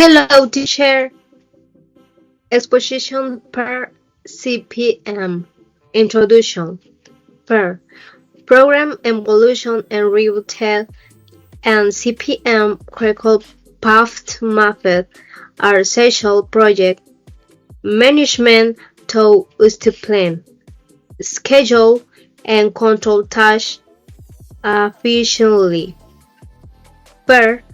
Hello, teacher. Exposition per CPM. Introduction. Per Program Evolution and Retail and CPM Critical Path Method are essential project management tools to plan, schedule, and control tasks efficiently. Per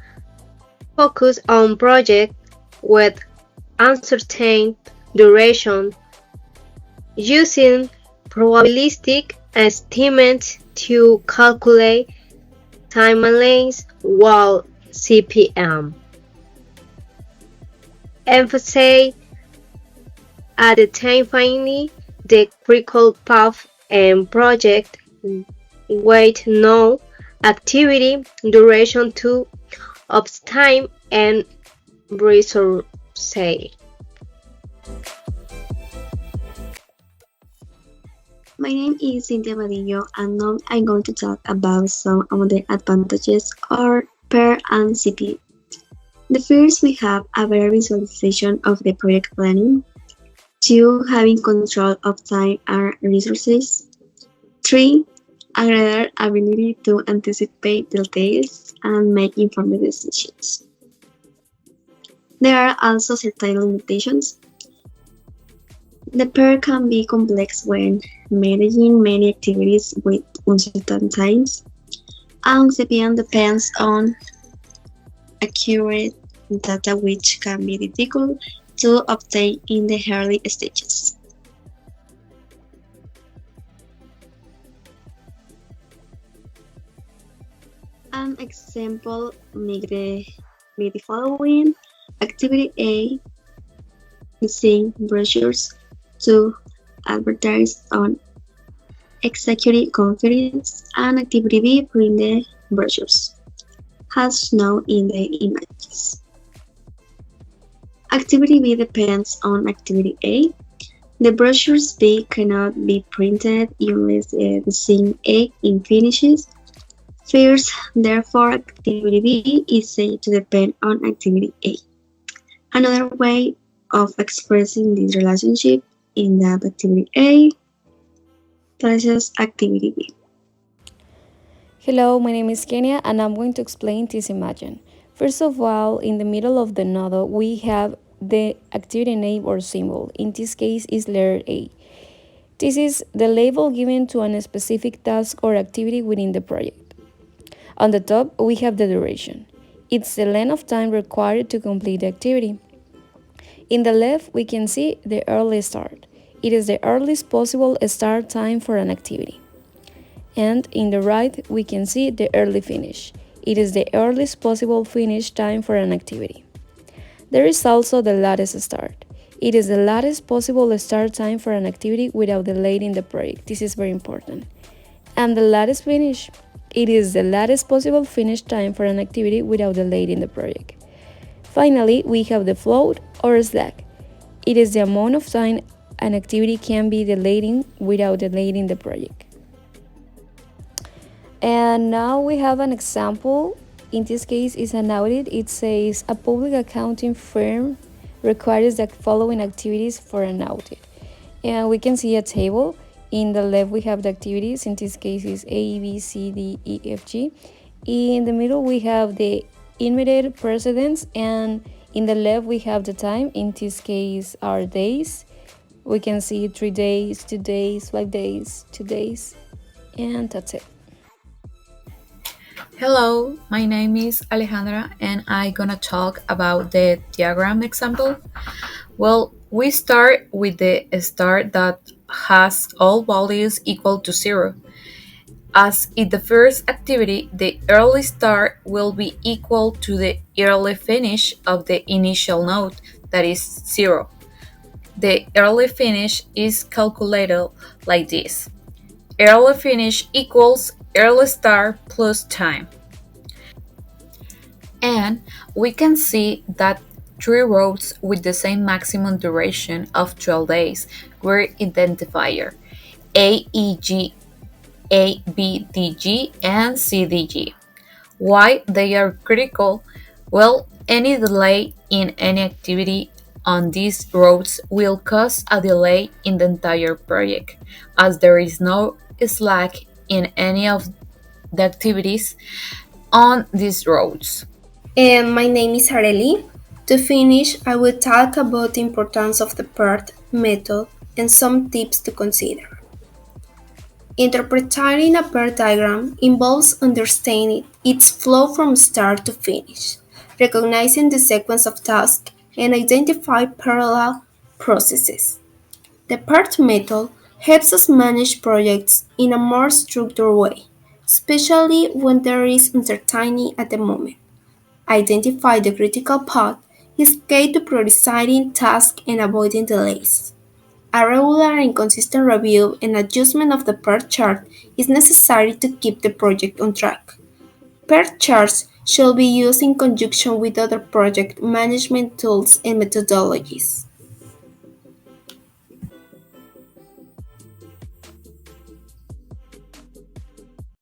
Focus on projects with uncertain duration using probabilistic estimates to calculate timelines while CPM. Emphasize identifying the critical path and project weight no activity duration to ops time and resources. My name is Cynthia Vadillo, and now I'm going to talk about some of the advantages of PER and CP. The first, we have a better visualization of the project planning. 2. Having control of time and resources. 3. A greater ability to anticipate details and make informed decisions. There are also certain limitations. The pair can be complex when managing many activities with uncertain times, and CPM depends on accurate data which can be difficult to obtain in the early stages. An example may be the following. Activity A, design brochures to advertise on executive conference, and activity B, print the brochures, as shown in the images. Activity B depends on activity A. The brochures B cannot be printed unless the design A finishes first, therefore activity B is said to depend on activity A. Another way of expressing this relationship in that activity A places activity B. Hello, my name is Kenya and I'm going to explain this imagine. First of all, in the middle of the nodo, we have the activity name or symbol. In this case, is letter A. This is the label given to a specific task or activity within the project. On the top, we have the duration. It's the length of time required to complete the activity. In the left, we can see the early start. It is the earliest possible start time for an activity. And in the right, we can see the early finish. It is the earliest possible finish time for an activity. There is also the latest start. It is the latest possible start time for an activity without delaying the project. This is very important. And the latest finish. It is the latest possible finish time for an activity without delaying the project. Finally, we have the float or slack. It is the amount of time an activity can be delayed without delaying the project. And now we have an example. In this case, it's an audit. It says a public accounting firm requires the following activities for an audit. And we can see a table. In the left, we have the activities. In this case, is A, B, C, D, E, F, G. In the middle, we have the immediate precedence. And in the left, we have the time. In this case, are days. We can see 3 days, 2 days, 5 days, 2 days. And that's it. Hello, my name is Alejandra and I'm gonna talk about the diagram example. Well, we start with the start that has all values equal to 0. As in the first activity, the early start will be equal to the early finish of the initial node, that is 0. The early finish is calculated like this. Early finish equals early start plus time. And we can see that 3 rows with the same maximum duration of 12 days were identified: A, E, G, A, B, D, G, and C, D, G. Why they are critical? Well, any delay in any activity on these roads will cause a delay in the entire project, as there is no slack in any of the activities on these roads. And my name is Areli. To finish, I will talk about the importance of the PERT method and some tips to consider. Interpreting a PERT diagram involves understanding its flow from start to finish, recognizing the sequence of tasks, and identify parallel processes. The PERT method helps us manage projects in a more structured way, especially when there is uncertainty at the moment. Identify the critical path is key to prioritizing tasks and avoiding delays. A regular and consistent review and adjustment of the PERT chart is necessary to keep the project on track. PERT charts should be used in conjunction with other project management tools and methodologies.